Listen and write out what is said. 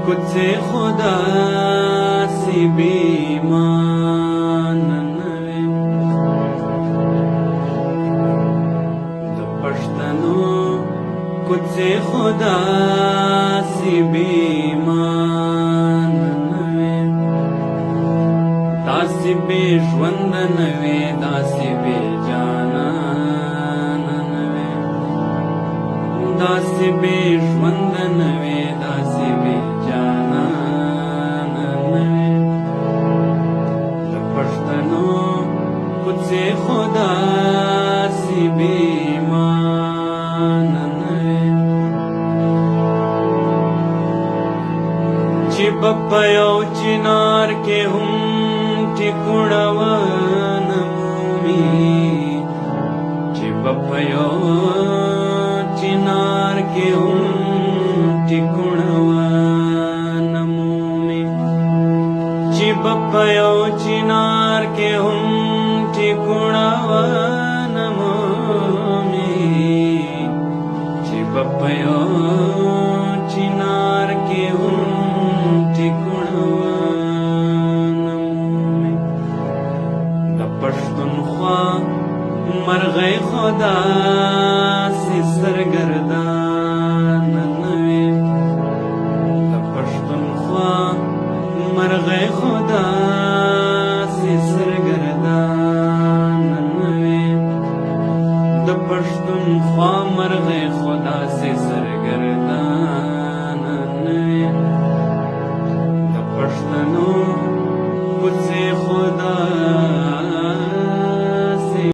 کوڅه خدا سی بیمان نوې د پښتنو کوڅه خدا سی بیمان نوې داسې بې ژوند نوې داسې بې جانان نوې داسې بې ژوند نوې داسې بې جانان نوې د پښتنو کوڅه خدا سی بیمان نوې چې په یو چنار کې هم ټیکونه ونه مومي چې په یو چنار کې هم ټیکونه ونه مومي چې په یو چنار کې هم ټیکونه ونه مومي چې په یو چنار کې هم ټیکونه ونه مومي د پښتونخوا مرغۍ خدا سی سرګردان نوې د پښتونخوا مرغۍ خدا سی سرګردان نوې د پښتونخوا مرغۍ خدا سی سرګردان